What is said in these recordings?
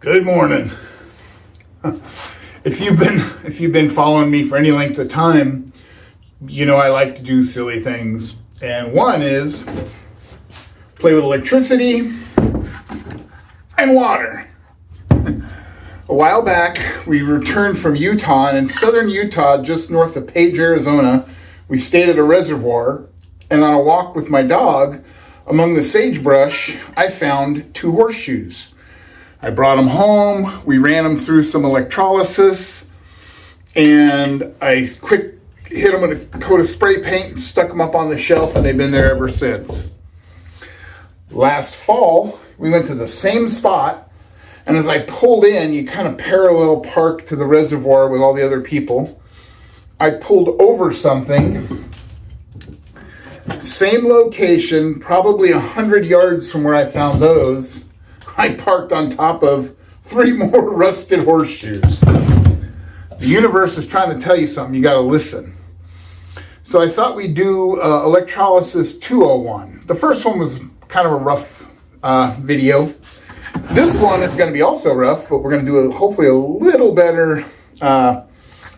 Good morning. If you've been following me for any length of time, you know I like to do silly things. And one is play with electricity and water. A while back, we returned from Utah, and in southern Utah, just north of Page, Arizona, we stayed at a reservoir, and on a walk with my dog, among the sagebrush, I found 2 horseshoes. I brought them home, we ran them through some electrolysis, and I quick hit them with a coat of spray paint and stuck them up on the shelf, and they've been there ever since. Last fall, we went to the same spot, and as I pulled in, you kind of parallel park to the reservoir with all the other people. I pulled over something, same location, probably 100 yards from where I found those. I parked on top of 3 more rusted horseshoes. The universe is trying to tell you something. You got to listen. So I thought we'd do electrolysis 201. The first one was kind of a rough video. This one is going to be also rough, but we're going to do hopefully a little better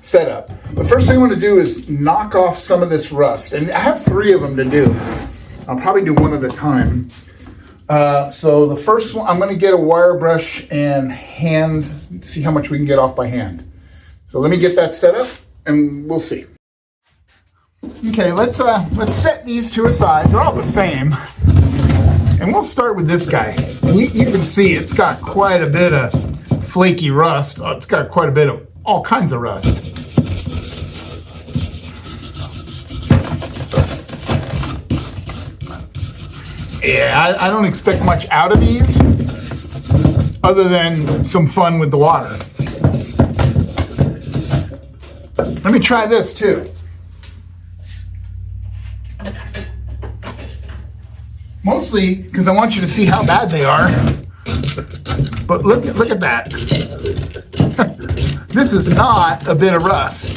setup. The first thing I want to do is knock off some of this rust. And I have 3 of them to do. I'll probably do one at a time. So the first one, I'm going to get a wire brush and hand, see how much we can get off by hand. So let me get that set up and we'll see. Okay, let's set these 2 aside. They're all the same. And we'll start with this guy. You can see it's got quite a bit of flaky rust. Oh, it's got quite a bit of all kinds of rust. Yeah, I don't expect much out of these other than some fun with the water. Let me try this too. Mostly because I want you to see how bad they are. But look at that. This is not a bit of rust.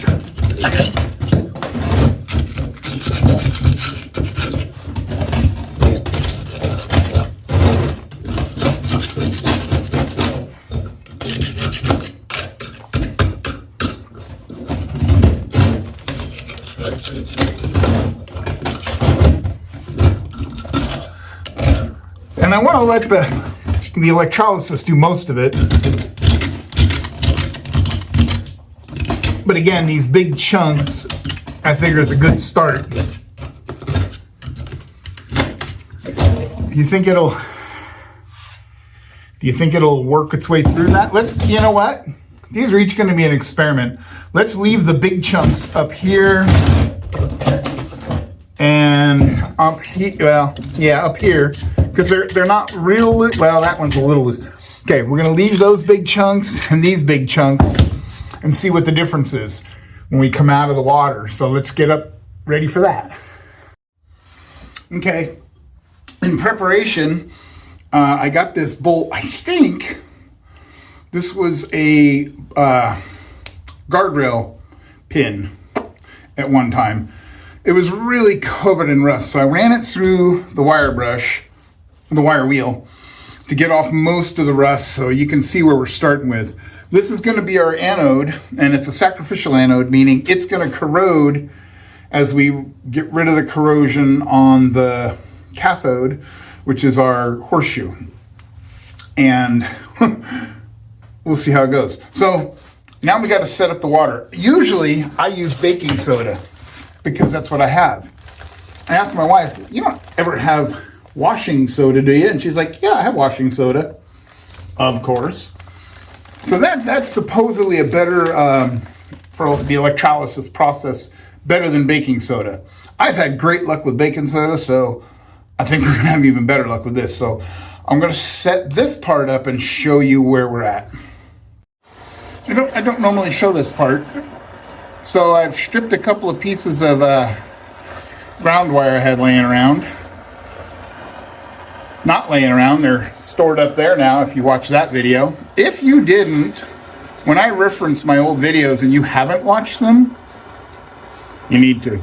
And I want to let the electrolysis do most of it. But again, these big chunks, I figure is a good start. Do you think it'll work its way through that? You know what? These are each going to be an experiment. Let's leave the big chunks up here and up here. Well, yeah, up here, because they're not real loose. Well, that one's a little loose. Okay, we're going to leave those big chunks and these big chunks and see what the difference is when we come out of the water. So let's get up ready for that. Okay, in preparation, I got this bolt. I think this was a guardrail pin at one time. It was really covered in rust, so I ran it through the wire brush, the wire wheel, to get off most of the rust so you can see where we're starting with. This is going to be our anode, and it's a sacrificial anode, meaning it's going to corrode as we get rid of the corrosion on the cathode, which is our horseshoe. And we'll see how it goes. So now we got to set up the water. Usually I use baking soda because that's what I have. I asked my wife, you don't ever have washing soda, do you? And she's like, yeah, I have washing soda. Of course. So that's supposedly a better, for the electrolysis process, better than baking soda. I've had great luck with baking soda, so I think we're going to have even better luck with this. So I'm going to set this part up and show you where we're at. I don't normally show this part. So I've stripped a couple of pieces of ground wire I had laying around. Not laying around, they're stored up there now if you watch that video. If you didn't, when I reference my old videos and you haven't watched them, you need to.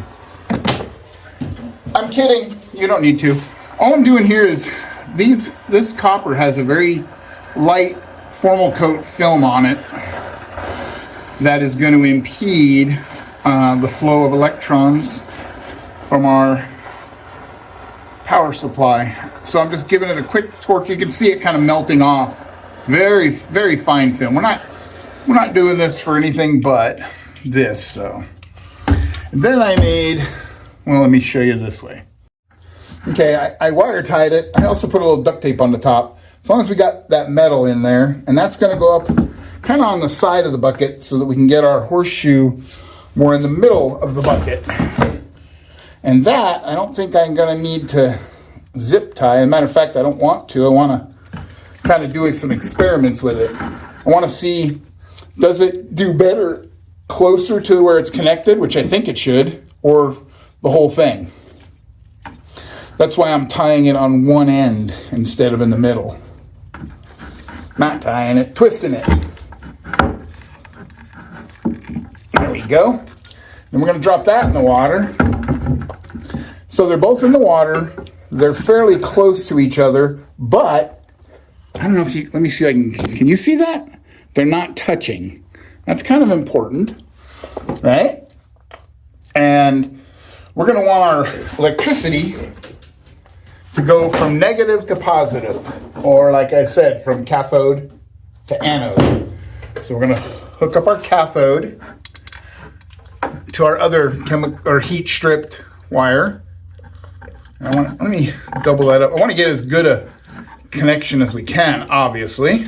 I'm kidding, you don't need to. All I'm doing here is this copper has a very light formal coat film on it that is going to impede the flow of electrons from our power supply. So I'm just giving it a quick torque. You can see it kind of melting off. Very, very fine film. We're not doing this for anything but this. So and then I made, well, let me show you this way. Okay, I wire tied it. I also put a little duct tape on the top. As long as we got that metal in there, and that's going to go up kind of on the side of the bucket so that we can get our horseshoe more in the middle of the bucket. And that, I don't think I'm going to need to zip tie. As a matter of fact, I don't want to. I want to kind of do some experiments with it. I want to see, does it do better closer to where it's connected, which I think it should, or the whole thing. That's why I'm tying it on one end instead of in the middle. Not tying it, twisting it. There we go. And we're going to drop that in the water. So they're both in the water. They're fairly close to each other, but I don't know if you, let me see if can you see that? They're not touching. That's kind of important, right? And we're going to want our electricity to go from negative to positive, or like I said, from cathode to anode. So we're going to hook up our cathode to our other heat stripped wire. Let me double that up. I want to get as good a connection as we can, obviously.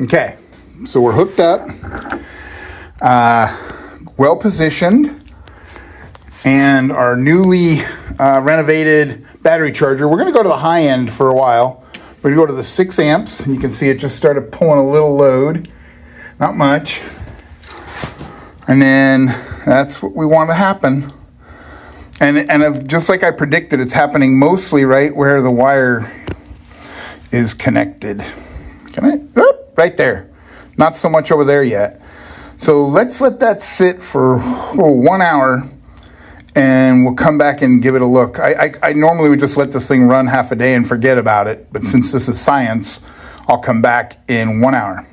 Okay, so we're hooked up, well positioned, and our newly renovated battery charger. We're going to go to the high end for a while. We're going to go to the 6 amps, and you can see it just started pulling a little load, not much. And then that's what we want to happen. And just like I predicted, it's happening mostly right where the wire is connected. Right there. Not so much over there yet. So let's let that sit for 1 hour, and we'll come back and give it a look. I normally would just let this thing run half a day and forget about it, but since this is science, I'll come back in 1 hour.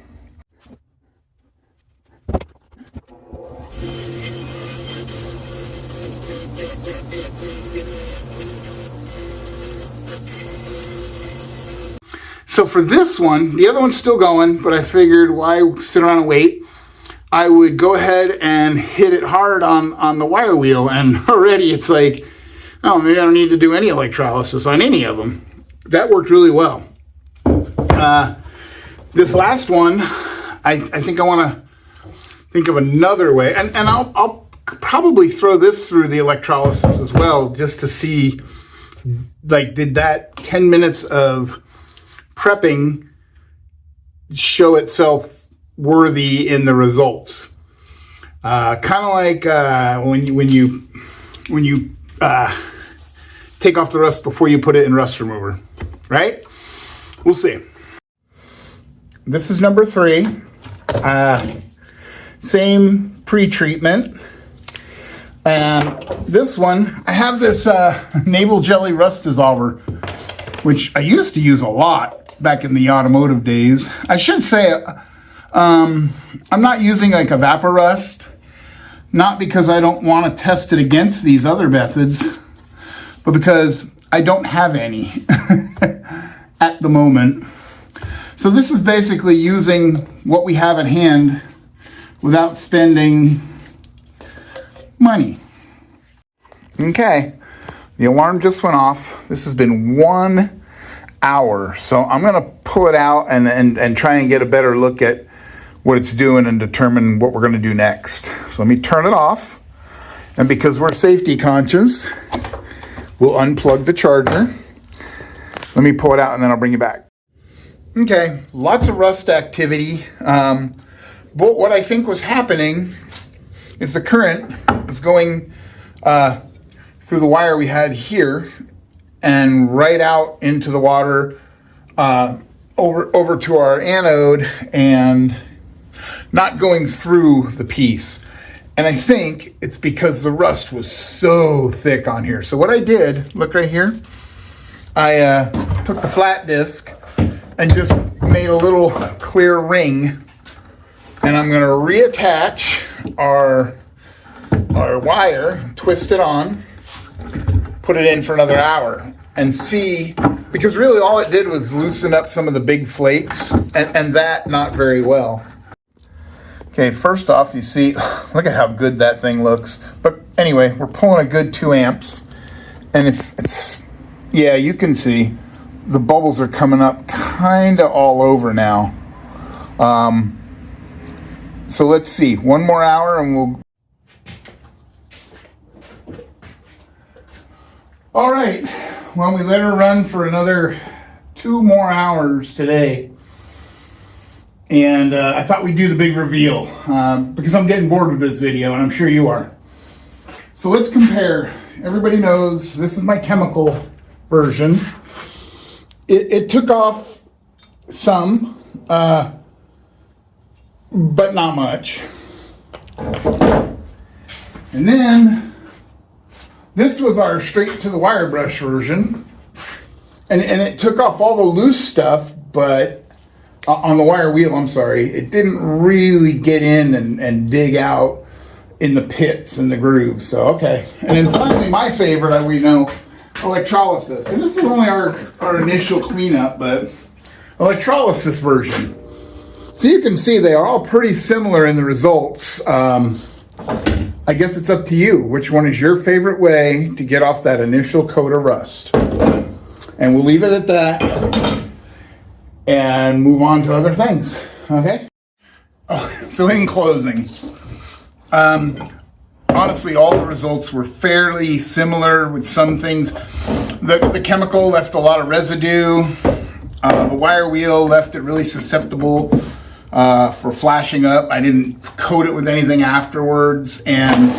So for this one, the other one's still going, but I figured why sit around and wait? I would go ahead and hit it hard on the wire wheel, and already it's like, oh, maybe I don't need to do any electrolysis on any of them. That worked really well. This last one, I think I want to think of another way, and I'll probably throw this through the electrolysis as well, just to see, like, did that 10 minutes of prepping show itself worthy in the results. Kind of like when you take off the rust before you put it in rust remover, right? We'll see. This is number 3. Same pre-treatment. And this one, I have this navel jelly rust dissolver, which I used to use a lot back in the automotive days. I should say, I'm not using like a vapor rust, not because I don't want to test it against these other methods, but because I don't have any at the moment. So this is basically using what we have at hand without spending money. Okay, the alarm just went off. This has been 1 hour, so I'm going to pull it out and try and get a better look at what it's doing and determine what we're going to do next. So let me turn it off, and because we're safety conscious, we'll unplug the charger. Let me pull it out and then I'll bring you back. Okay, lots of rust activity, but what I think was happening is the current was going through the wire we had here and right out into the water, over to our anode, and not going through the piece. And I think it's because the rust was so thick on here. So what I did, look right here, I took the flat disc and just made a little clear ring. And I'm going to reattach our wire, twist it on, put it in for another hour, and see, because really all it did was loosen up some of the big flakes, and that not very well. Okay, first off, you see, look at how good that thing looks. But anyway, we're pulling a good 2 amps, and it's yeah, you can see the bubbles are coming up kind of all over now. So let's see, 1 more hour and we'll... All right, well, we let her run for another 2 more hours today. And I thought we'd do the big reveal because I'm getting bored with this video, and I'm sure you are. So let's compare. Everybody knows this is my chemical version. It took off some, but not much. And then this was our straight to the wire brush version. And it took off all the loose stuff, but on the wire wheel, I'm sorry, it didn't really get in and dig out in the pits and the grooves. So, okay. And then finally, my favorite, we know, electrolysis. And this is only our initial cleanup, but electrolysis version. So you can see they are all pretty similar in the results. I guess it's up to you. Which one is your favorite way to get off that initial coat of rust? And we'll leave it at that and move on to other things, okay? So in closing, honestly, all the results were fairly similar with some things. The chemical left a lot of residue. The wire wheel left it really susceptible for flashing up. I didn't coat it with anything afterwards. And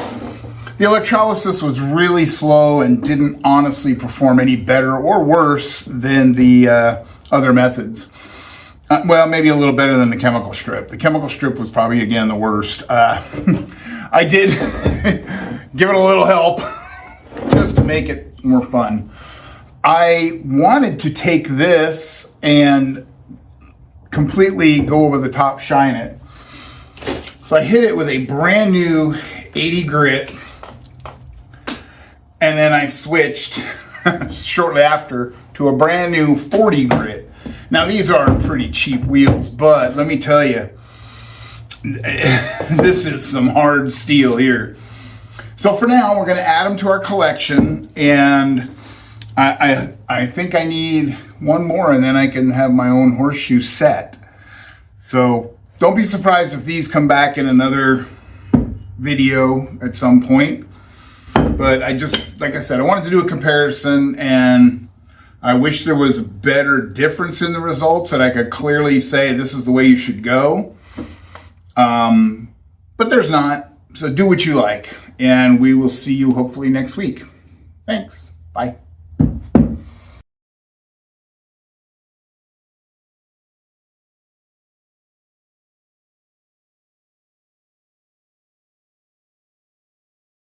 the electrolysis was really slow and didn't honestly perform any better or worse than the other methods. Well, maybe a little better than the chemical strip. The chemical strip was probably, again, the worst. I did give it a little help just to make it more fun. I wanted to take this and completely go over the top, shine it. So I hit it with a brand new 80 grit, and then I switched shortly after to a brand new 40 grit. Now these are pretty cheap wheels, but let me tell you, this is some hard steel here. So for now, we're going to add them to our collection, and I think I need one more, and then I can have my own horseshoe set. So don't be surprised if these come back in another video at some point. But I just, like I said, I wanted to do a comparison, and I wish there was a better difference in the results that I could clearly say this is the way you should go. But there's not. So do what you like, and we will see you hopefully next week. Thanks. Bye.